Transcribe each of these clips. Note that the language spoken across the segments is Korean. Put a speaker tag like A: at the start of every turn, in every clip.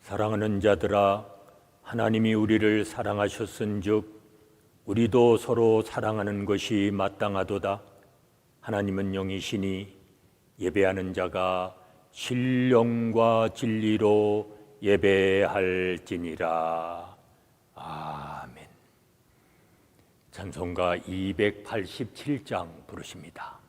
A: 사랑하는 자들아, 하나님이 우리를 사랑하셨은즉 우리도 서로 사랑하는 것이 마땅하도다. 하나님은 영이시니 예배하는 자가 신령과 진리로 예배할지니라. 아멘. 찬송가 287장 부르십니다.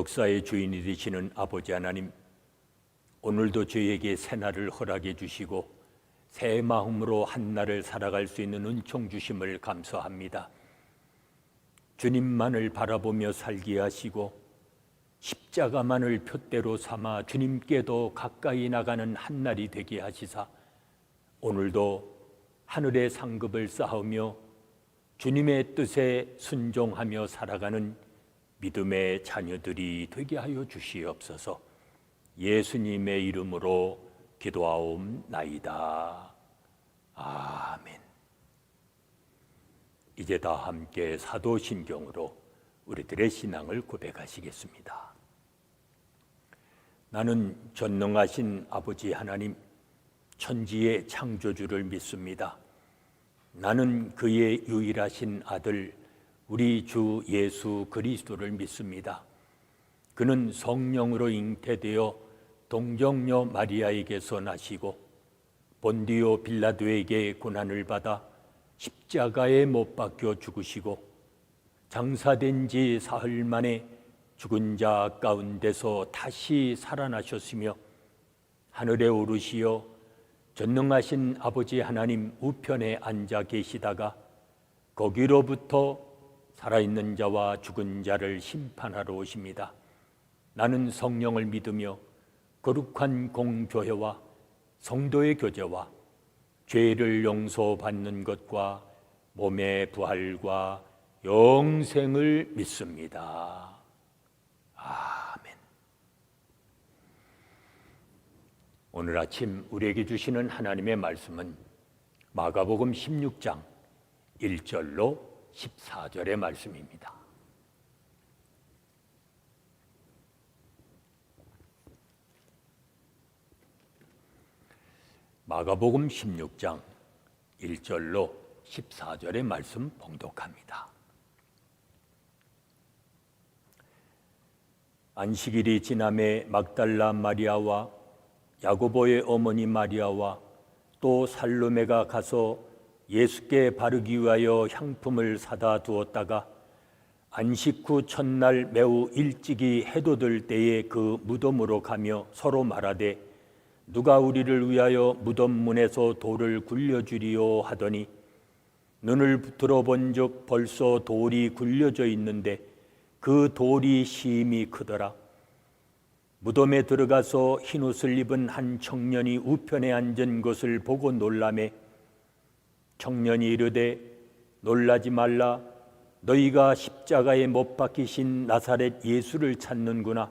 A: 역사의 주인이 되시는 아버지 하나님, 오늘도 저희에게 새날을 허락해 주시고 새 마음으로 한날을 살아갈 수 있는 은총 주심을 감사합니다. 주님만을 바라보며 살게 하시고 십자가만을 표대로 삼아 주님께도 가까이 나가는 한날이 되게 하시사 오늘도 하늘의 상급을 쌓으며 주님의 뜻에 순종하며 살아가는 믿음의 자녀들이 되게 하여 주시옵소서. 예수님의 이름으로 기도하옵나이다. 아멘. 이제 다 함께 사도신경으로 우리들의 신앙을 고백하시겠습니다. 나는 전능하신 아버지 하나님, 천지의 창조주를 믿습니다. 나는 그의 유일하신 아들 우리 주 예수 그리스도를 믿습니다. 그는 성령으로 잉태되어 동정녀 마리아에게서 나시고 본디오 빌라도에게 고난을 받아 십자가에 못 박혀 죽으시고 장사된 지 사흘 만에 죽은 자 가운데서 다시 살아나셨으며 하늘에 오르시어 전능하신 아버지 하나님 우편에 앉아 계시다가 거기로부터 살아있는 자와 죽은 자를 심판하러 오십니다. 나는 성령을 믿으며 거룩한 공교회와 성도의 교제와 죄를 용서받는 것과 몸의 부활과 영생을 믿습니다. 아멘. 오늘 아침 우리에게 주시는 하나님의 말씀은 마가복음 16장 1절로 14절의 말씀입니다. 마가복음 16장 1절로 14절의 말씀 봉독합니다. 안식일이 지남에 막달라 마리아와 야고보의 어머니 마리아와 또 살로메가 가서 예수께 바르기 위하여 향품을 사다 두었다가 안식 후 첫날 매우 일찍이 해돋을 때에 그 무덤으로 가며 서로 말하되 누가 우리를 위하여 무덤 문에서 돌을 굴려주리요 하더니 눈을 들어본즉 벌써 돌이 굴려져 있는데 그 돌이 심히 크더라. 무덤에 들어가서 흰옷을 입은 한 청년이 우편에 앉은 것을 보고 놀라매 청년이 이르되 놀라지 말라 너희가 십자가에 못 박히신 나사렛 예수를 찾는구나.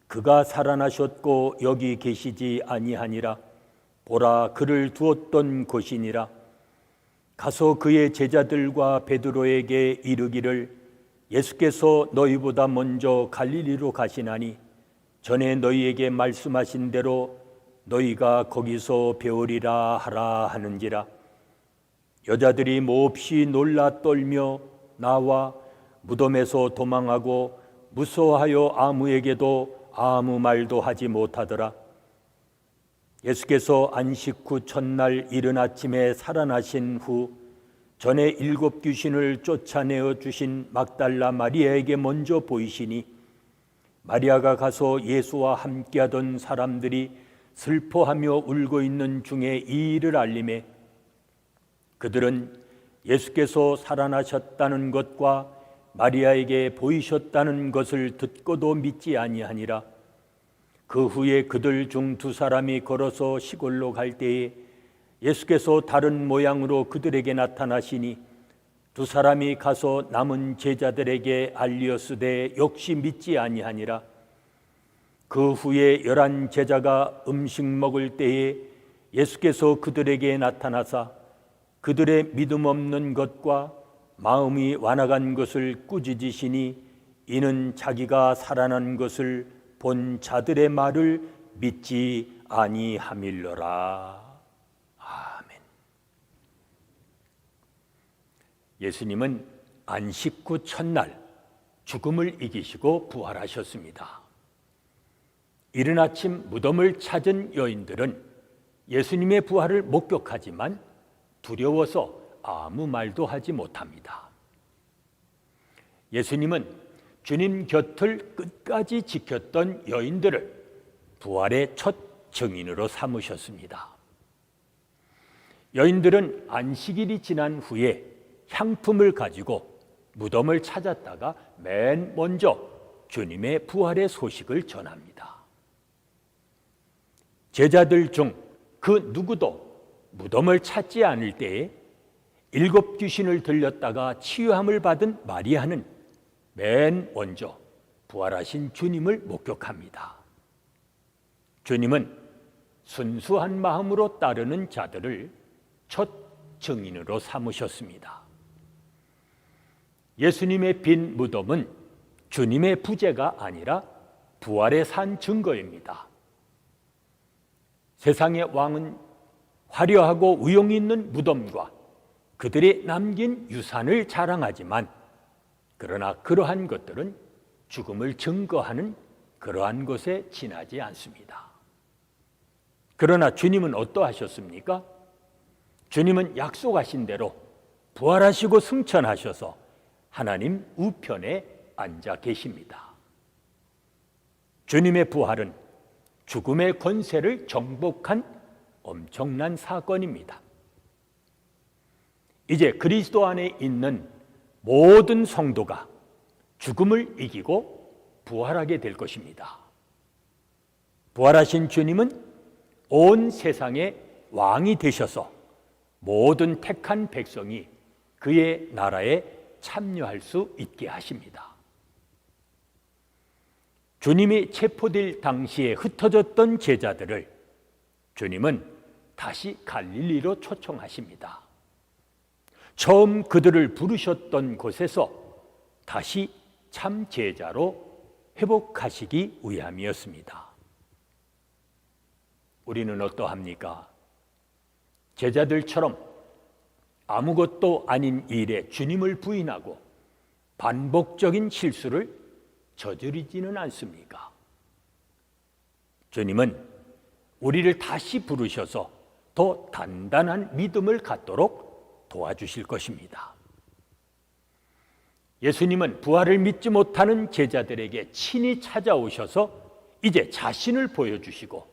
A: 그가 살아나셨고 여기 계시지 아니하니라. 보라, 그를 두었던 곳이니라. 가서 그의 제자들과 베드로에게 이르기를 예수께서 너희보다 먼저 갈릴리로 가시나니 전에 너희에게 말씀하신 대로 너희가 거기서 배우리라 하라 하는지라. 여자들이 몹시 놀라 떨며 나와 무덤에서 도망하고 무서워하여 아무에게도 아무 말도 하지 못하더라. 예수께서 안식 후 첫날 이른 아침에 살아나신 후 전에 7 귀신을 쫓아내어 주신 막달라 마리아에게 먼저 보이시니 마리아가 가서 예수와 함께하던 사람들이 슬퍼하며 울고 있는 중에 이 일을 알림해 그들은 예수께서 살아나셨다는 것과 마리아에게 보이셨다는 것을 듣고도 믿지 아니하니라. 그 후에 그들 중 2 사람이 걸어서 시골로 갈 때에 예수께서 다른 모양으로 그들에게 나타나시니 2 사람이 가서 남은 제자들에게 알리었으되 역시 믿지 아니하니라. 그 후에 11 제자가 음식 먹을 때에 예수께서 그들에게 나타나사 그들의 믿음 없는 것과 마음이 완악한 것을 꾸짖으시니 이는 자기가 살아난 것을 본 자들의 말을 믿지 아니함일러라. 아멘. 예수님은 안식 후 첫날 죽음을 이기시고 부활하셨습니다. 이른 아침 무덤을 찾은 여인들은 예수님의 부활을 목격하지만 두려워서 아무 말도 하지 못합니다. 예수님은 주님 곁을 끝까지 지켰던 여인들을 부활의 첫 증인으로 삼으셨습니다. 여인들은 안식일이 지난 후에 향품을 가지고 무덤을 찾았다가 맨 먼저 주님의 부활의 소식을 전합니다. 제자들 중 그 누구도 무덤을 찾지 않을 때에 7 귀신을 들렸다가 치유함을 받은 마리아는 맨 먼저 부활하신 주님을 목격합니다. 주님은 순수한 마음으로 따르는 자들을 첫 증인으로 삼으셨습니다. 예수님의 빈 무덤은 주님의 부재가 아니라 부활의 산 증거입니다. 세상의 왕은 화려하고 위용 있는 무덤과 그들이 남긴 유산을 자랑하지만 그러나 그러한 것들은 죽음을 증거하는 그러한 것에 지나지 않습니다. 그러나 주님은 어떠하셨습니까? 주님은 약속하신 대로 부활하시고 승천하셔서 하나님 우편에 앉아 계십니다. 주님의 부활은 죽음의 권세를 정복한 엄청난 사건입니다. 이제 그리스도 안에 있는 모든 성도가 죽음을 이기고 부활하게 될 것입니다. 부활하신 주님은 온 세상의 왕이 되셔서 모든 택한 백성이 그의 나라에 참여할 수 있게 하십니다. 주님이 체포될 당시에 흩어졌던 제자들을 주님은 다시 갈릴리로 초청하십니다. 처음 그들을 부르셨던 곳에서 다시 참 제자로 회복하시기 위함이었습니다. 우리는 어떠합니까? 제자들처럼 아무것도 아닌 일에 주님을 부인하고 반복적인 실수를 저지르지는 않습니까? 주님은 우리를 다시 부르셔서 더 단단한 믿음을 갖도록 도와주실 것입니다. 예수님은 부활을 믿지 못하는 제자들에게 친히 찾아오셔서 이제 자신을 보여주시고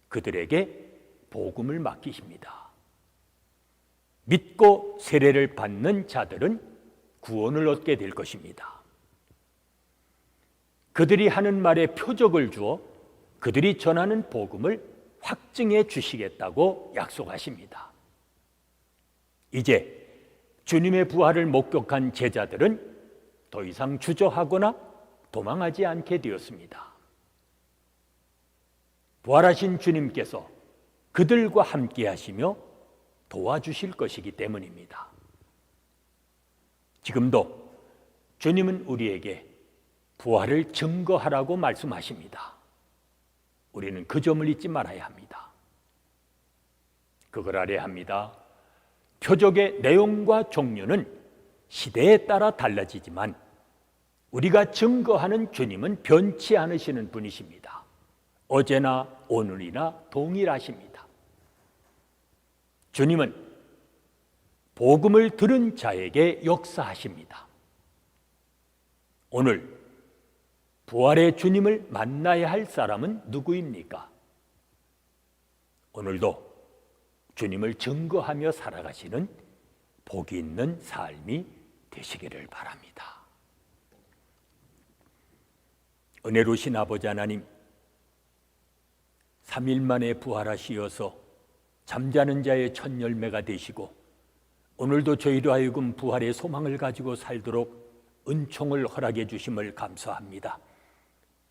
A: 그들에게 복음을 맡기십니다. 믿고 세례를 받는 자들은 구원을 얻게 될 것입니다. 그들이 하는 말에 표적을 주어 그들이 전하는 복음을 확증해 주시겠다고 약속하십니다. 이제 주님의 부활을 목격한 제자들은 더 이상 주저하거나 도망하지 않게 되었습니다. 부활하신 주님께서 그들과 함께 하시며 도와주실 것이기 때문입니다. 지금도 주님은 우리에게 부활을 증거하라고 말씀하십니다. 우리는 그 점을 잊지 말아야 합니다. 그걸 알아야 합니다. 표적의 내용과 종류는 시대에 따라 달라지지만 우리가 증거하는 주님은 변치 않으시는 분이십니다. 어제나 오늘이나 동일하십니다. 주님은 복음을 들은 자에게 역사하십니다. 오늘 부활의 주님을 만나야 할 사람은 누구입니까? 오늘도 주님을 증거하며 살아가시는 복이 있는 삶이 되시기를 바랍니다. 은혜로우신 아버지 하나님, 3일 만에 부활하시어서 잠자는 자의 첫 열매가 되시고 오늘도 저희로 하여금 부활의 소망을 가지고 살도록 은총을 허락해 주심을 감사합니다.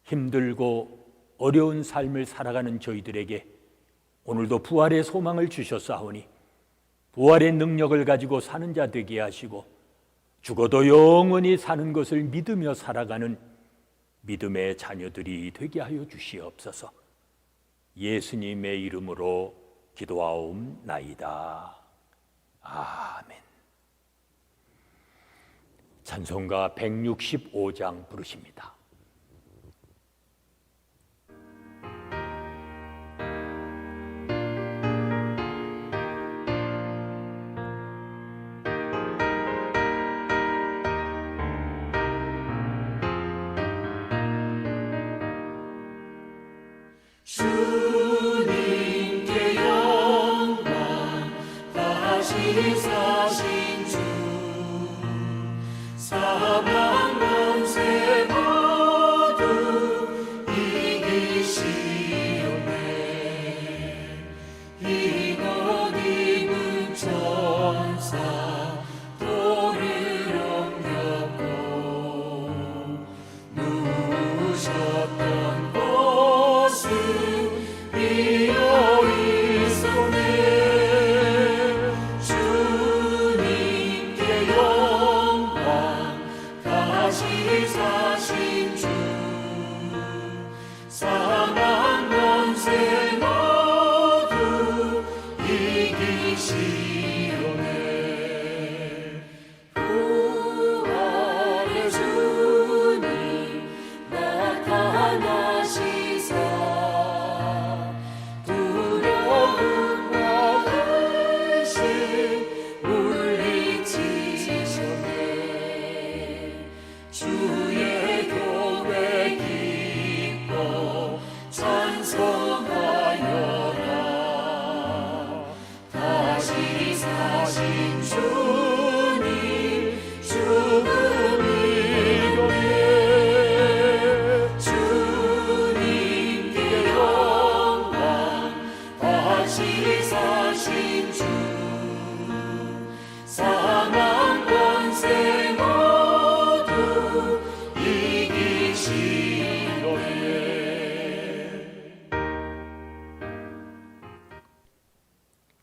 A: 힘들고 어려운 삶을 살아가는 저희들에게 오늘도 부활의 소망을 주셨사오니 부활의 능력을 가지고 사는 자 되게 하시고 죽어도 영원히 사는 것을 믿으며 살아가는 믿음의 자녀들이 되게 하여 주시옵소서. 예수님의 이름으로 기도하옵나이다. 아멘. 찬송가 165장 부르십니다.
B: 주님께 영광 다시 사신 주 사망 권세 모두 이기시었네. 이곳 입은 천사 돌을 옮겼고 누우셨던 비어 있었네. 주님께 영광 다시 사신 주 사망 권세 모두 이기시오네. 부활의 주님 나타나시사 주의 교회 기뻐 찬송하여라. 다시 사신 주님 죽음 이겨내. 주님께 영광 다시 사신 주 사망 권세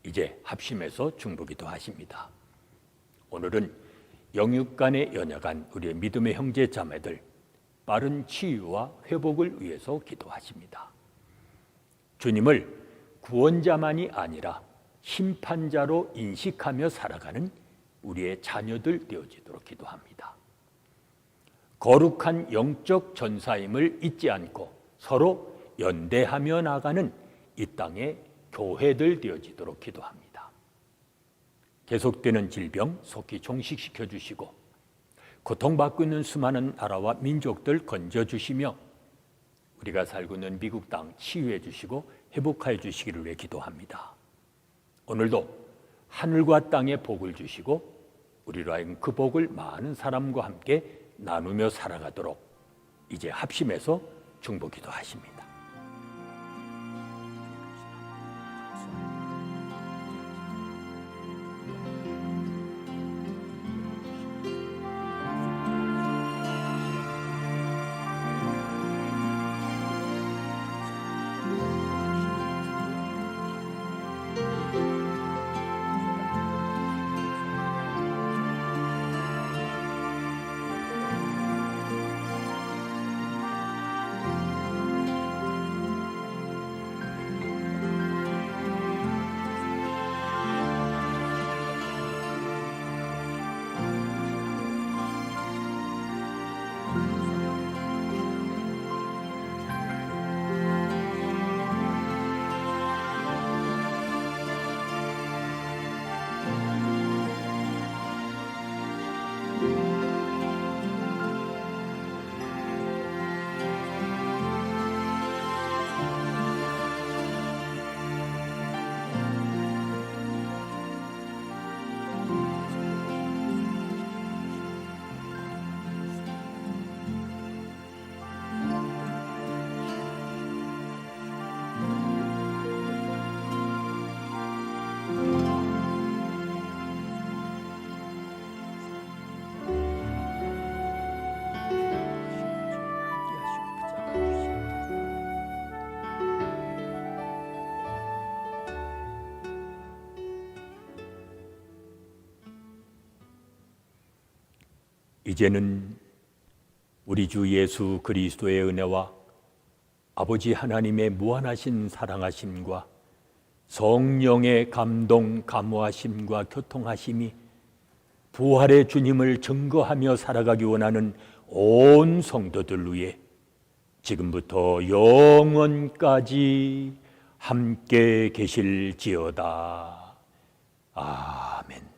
A: 이제 합심해서 중보기도 하십니다. 오늘은 영육간에 연약한 우리의 믿음의 형제 자매들 빠른 치유와 회복을 위해서 기도하십니다. 주님을 구원자만이 아니라 심판자로 인식하며 살아가는 우리의 자녀들 되어지도록 기도합니다. 거룩한 영적 전사임을 잊지 않고 서로 연대하며 나가는 이 땅의 교회들 되어지도록 기도합니다. 계속되는 질병 속히 종식시켜 주시고 고통받고 있는 수많은 나라와 민족들 건져주시며 우리가 살고 있는 미국 땅 치유해 주시고 회복하여 주시기를 위해 기도합니다. 오늘도 하늘과 땅에 복을 주시고 우리로 하여금 그 복을 많은 사람과 함께 나누며 살아가도록 이제 합심해서 중보기도 하십니다. 이제는 우리 주 예수 그리스도의 은혜와 아버지 하나님의 무한하신 사랑하심과 성령의 감동, 감화하심과 교통하심이 부활의 주님을 증거하며 살아가기 원하는 온 성도들 위해 지금부터 영원까지 함께 계실지어다. 아멘.